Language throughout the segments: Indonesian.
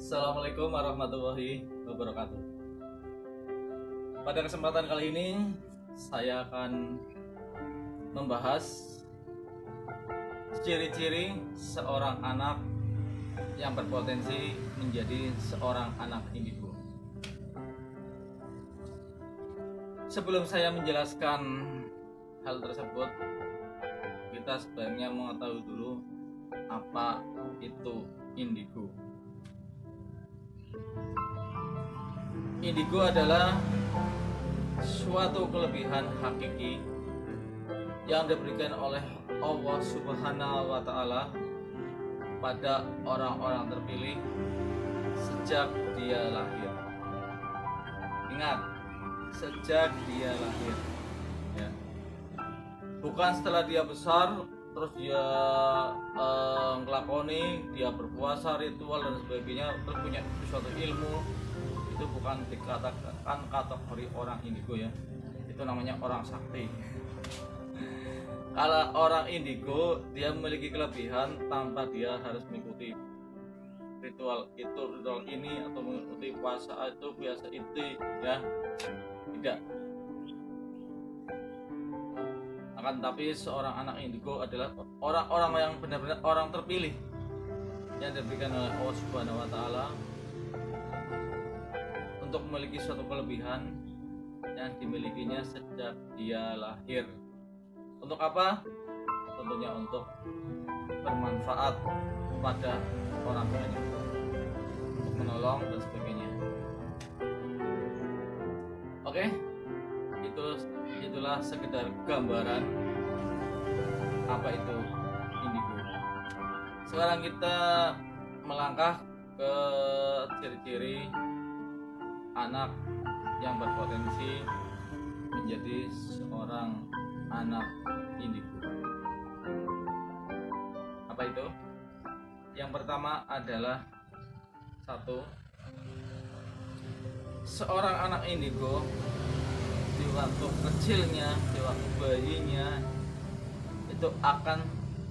Assalamualaikum warahmatullahi wabarakatuh. Pada kesempatan kali ini saya akan membahas ciri-ciri seorang anak yang berpotensi menjadi seorang anak indigo. Sebelum saya menjelaskan hal tersebut, kita sebaiknya mengetahui dulu apa itu indigo. Indigo adalah suatu kelebihan hakiki yang diberikan oleh Allah Subhanahu wa Ta'ala pada orang-orang terpilih sejak dia lahir. Ingat, sejak dia lahir, ya. Bukan setelah dia besar terus dia ngelakoni, dia berpuasa, ritual dan sebagainya, terus punya suatu ilmu. Itu bukan dikatakan kategori orang indigo, ya. Itu namanya orang sakti. Kalau orang indigo, dia memiliki kelebihan tanpa dia harus mengikuti ritual ini atau mengikuti puasa itu biasa itu, ya. Tidak. Akan tapi seorang anak indigo adalah orang-orang yang benar-benar orang terpilih yang diberikan oleh Allah Subhanahu wa Ta'ala untuk memiliki suatu kelebihan yang dimilikinya sejak dia lahir. Untuk apa? Tentunya untuk bermanfaat pada orang banyak, untuk menolong dan sebagainya. Oke, itulah sekedar gambaran apa itu indigo. Sekarang kita melangkah ke ciri-ciri anak yang berpotensi menjadi seorang anak indigo. Apa itu? Yang pertama adalah satu, seorang anak indigo di waktu kecilnya, di waktu bayinya itu akan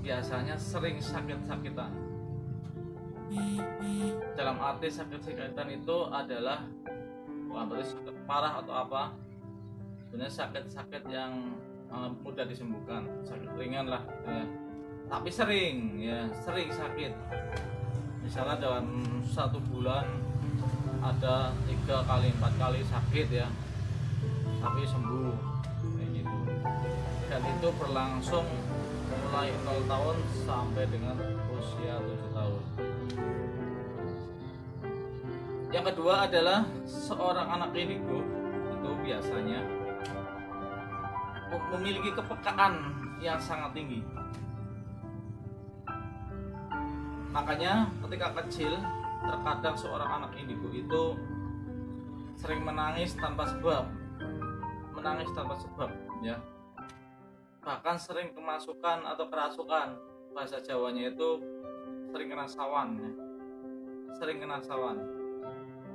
biasanya sering sakit-sakitan. Dalam arti sakit-sakitan itu adalah bukan berarti sakit parah atau apa, sebenarnya sakit-sakit yang mudah disembuhkan, sakit ringan lah, ya. Tapi sering sakit. Misalnya dalam 1 bulan ada 3 kali 4 kali sakit, ya, tapi sembuh kayak gitu. Dan itu berlangsung mulai 0 tahun sampai dengan usia 7 tahun. Yang kedua adalah seorang anak indigo itu biasanya memiliki kepekaan yang sangat tinggi. Makanya ketika kecil terkadang seorang anak indigo itu sering menangis tanpa sebab, ya. Bahkan sering kemasukan atau kerasukan, bahasa Jawanya itu sering kena sawan, ya.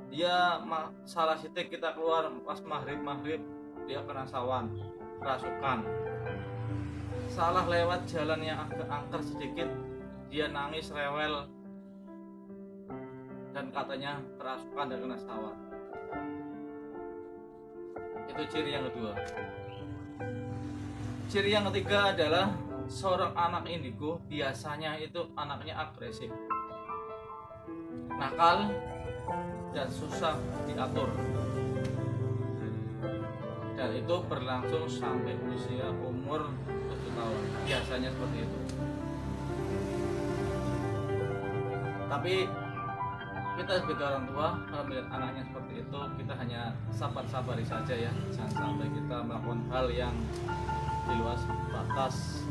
Dia salah sitik kita keluar pas maghrib dia kena sawan, kerasukan. Salah lewat jalan yang agak angker sedikit, dia nangis rewel dan katanya kerasukan dan kena sawan. Itu ciri yang kedua. Ciri yang ketiga adalah seorang anak indigo biasanya itu anaknya agresif, nakal, dan susah diatur. Dan itu berlangsung sampai usia umur 7 tahun. Biasanya seperti itu. Tapi kita sebagai orang tua kalau melihat anaknya seperti itu, kita hanya sabar-sabari saja, ya. Jangan sampai kita melakukan hal yang di luar batas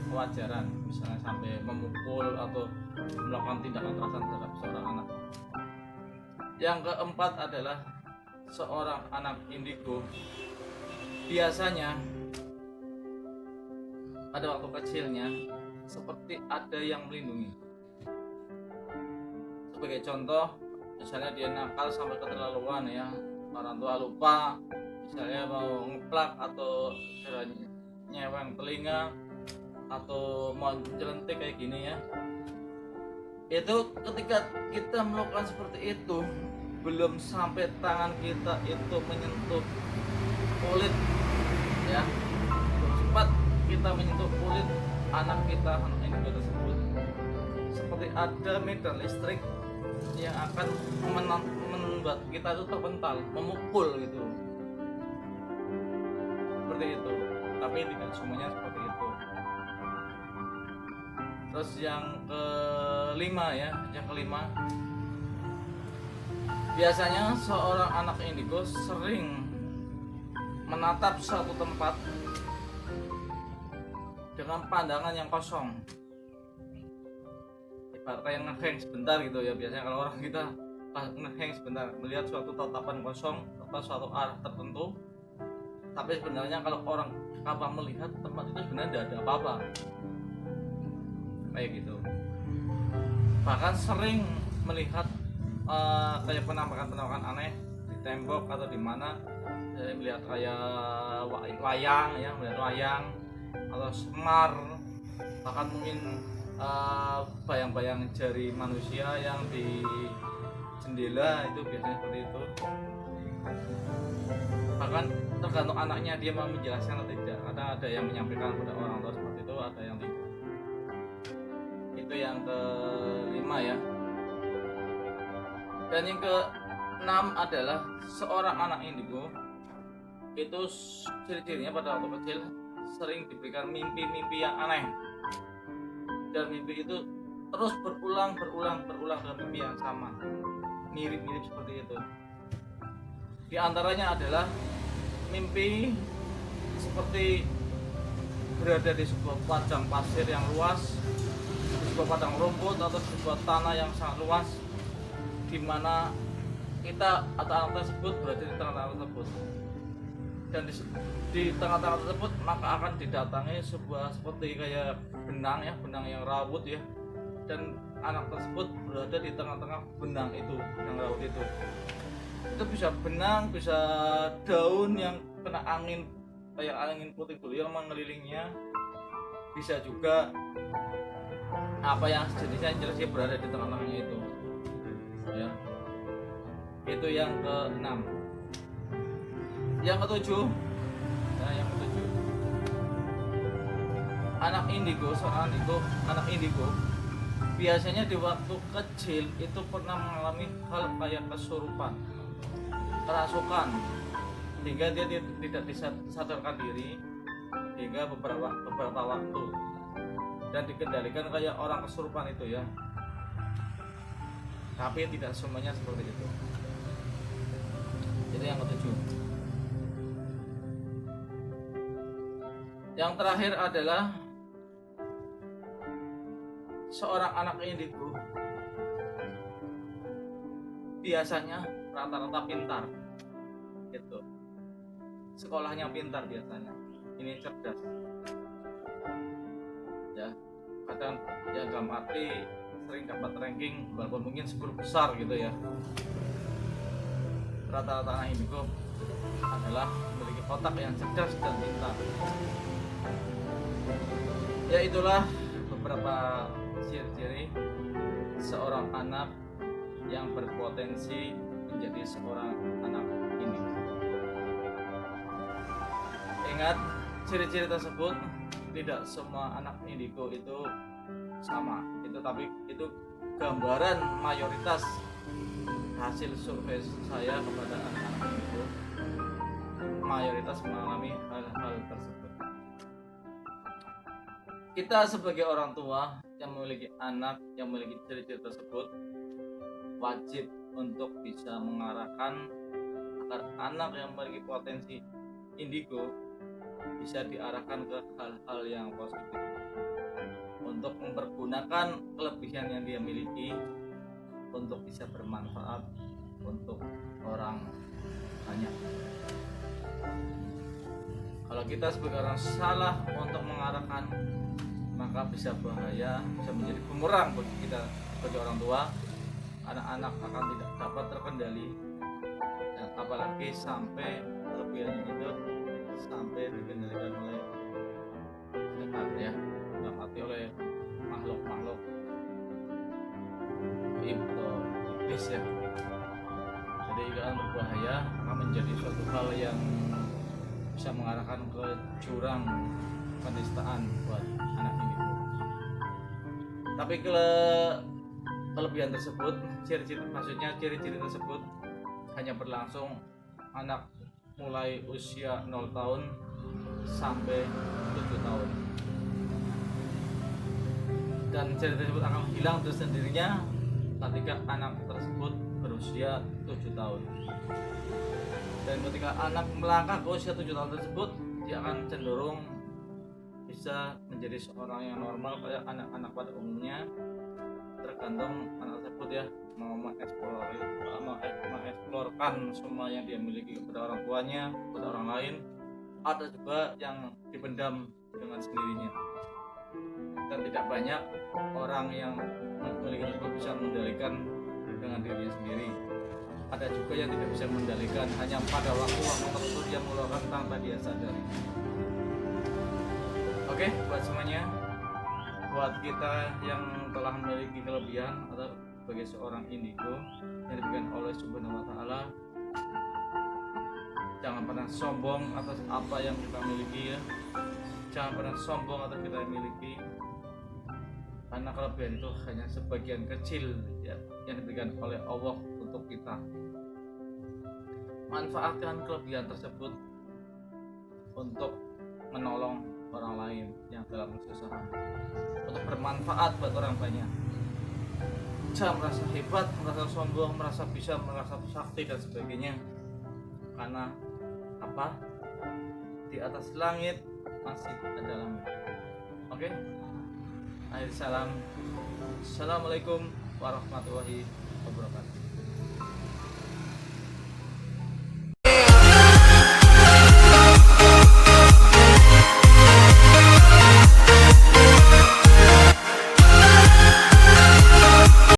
kewajaran, misalnya sampai memukul atau melakukan tindakan kekerasan terhadap seorang anak. Yang keempat adalah seorang anak indigo biasanya pada waktu kecilnya seperti ada yang melindungi. Sebagai contoh, misalnya dia nakal sampai keterlaluan, ya, orang tua lupa misalnya mau ngeplak atau nyeweng telinga atau mau jelentik kayak gini, ya. Itu ketika kita melakukan seperti itu, belum sampai tangan kita itu menyentuh kulit, ya, belum sempat kita menyentuh kulit anak kita, anak indigo tersebut, seperti ada medan listrik yang akan membuat kita itu terpental, memukul gitu, seperti itu. Tapi tidak semuanya seperti itu. Terus yang kelima, biasanya seorang anak indigo sering menatap suatu tempat dengan pandangan yang kosong, ibaratnya yang ngeheng sebentar gitu ya. Biasanya kalau orang kita ngeheng sebentar, melihat suatu tatapan kosong atau suatu arah tertentu, tapi sebenarnya kalau orang apa melihat tempat itu sebenarnya tidak ada apa-apa, kayak gitu. Bahkan sering melihat kayak penampakan aneh di tembok atau di mana, melihat kayak wayang ya, melihat wayang atau semar, bahkan mungkin bayang-bayang jari manusia yang di jendela, itu biasanya seperti itu. Bahkan tergantung anaknya dia mau menjelaskan atau tidak, karena ada yang menyampaikan kepada orang tua seperti itu, ada yang tidak. Itu yang kelima ya. Dan yang keenam adalah seorang anak indigo itu ciri-cirinya pada waktu kecil sering diberikan mimpi-mimpi yang aneh, dan mimpi itu terus berulang dengan mimpi yang sama, mirip-mirip seperti itu. Di antaranya adalah mimpi seperti berada di sebuah padang pasir yang luas, di sebuah padang rumput atau sebuah tanah yang sangat luas, di mana kita atau anak tersebut berada di tengah-tengah tersebut. Dan di tengah-tengah tersebut maka akan didatangi sebuah seperti kayak benang ya, benang yang rawut ya, dan anak tersebut berada di tengah-tengah benang itu, benang rawut itu. Itu bisa benang, bisa daun yang kena angin, kayak angin putih yang mengelilinginya, bisa juga apa yang sejenisnya, jelas dia berada di tengah-tengahnya itu ya. Itu yang keenam. Yang ketujuh, anak indigo biasanya di waktu kecil itu pernah mengalami hal kayak kesurupan, kerasukan, hingga dia tidak disadarkan diri hingga beberapa waktu, dan dikendalikan kayak orang kesurupan itu ya. Tapi tidak semuanya seperti itu. Itu yang ketujuh. Yang terakhir adalah seorang anak indigo biasanya rata-rata pintar gitu, sekolahnya pintar biasanya, ini cerdas ya, kadang ya dalam arti sering dapat ranking walaupun mungkin 10 besar gitu ya. Rata-rata anak indigo adalah memiliki otak yang cerdas dan pintar. Ya, itulah beberapa ciri-ciri seorang anak yang berpotensi menjadi seorang anak indigo. Ingat, ciri-ciri tersebut tidak semua anak indigo itu sama, tapi itu gambaran mayoritas hasil survei saya kepada anak-anak indigo, mayoritas mengalami hal-hal tersebut. Kita sebagai orang tua yang memiliki anak yang memiliki ciri-ciri tersebut wajib untuk bisa mengarahkan agar anak yang memiliki potensi indigo bisa diarahkan ke hal-hal yang positif, untuk mempergunakan kelebihan yang dia miliki untuk bisa bermanfaat untuk orang banyak. Kalau kita sebagai orang salah untuk mengarahkan, maka bisa bahaya, bisa menjadi bumerang bagi kita sebagai orang tua. Anak-anak akan tidak dapat terkendali, dan apalagi sampai kelebihannya itu sampai dikendalikan oleh setan ya, dalam arti oleh makhluk-makhluk gaib atau iblis ya. Jadi iklan berbahaya akan menjadi suatu hal yang bisa mengarahkan ke jurang penistaan buat anak ini. Tapi kelebihan tersebut, ciri-ciri tersebut hanya berlangsung anak mulai usia 0 tahun sampai 7 tahun. Dan ciri tersebut akan hilang dengan sendirinya ketika anak tersebut berusia 7 tahun. Dan ketika anak melangkah ke usia 7 tahun tersebut, dia akan cenderung bisa menjadi seorang yang normal kayak anak-anak pada umumnya, tergantung anak tersebut ya mau mengeksplorkan semua yang dia miliki kepada orang tuanya, kepada orang lain, atau juga yang dipendam dengan sendirinya. Dan tidak banyak orang yang memiliki tersebut bisa mengendalikan dengan dirinya sendiri. Ada juga yang tidak bisa mengendalikan, hanya pada waktu-waktu tertentu dia mengeluarkan tanpa dia sadari. Oke, buat semuanya, buat kita yang telah memiliki kelebihan atau sebagai seorang indigo yang diberikan oleh Subhanahu wa Ta'ala, jangan pernah sombong atas apa yang kita miliki ya. Jangan pernah sombong atas kita yang miliki, karena kelebihan itu hanya sebagian kecil ya, yang diberikan oleh Allah untuk kita. Manfaatkan kelebihan tersebut untuk menolong orang lain yang dalam kesusahan, untuk bermanfaat buat orang banyak. Jangan merasa hebat, merasa sombong, merasa bisa, merasa sakti dan sebagainya. Karena apa? Di atas langit masih ada langit. Oke? Akhir salam. Assalamualaikum warahmatullahi wabarakatuh.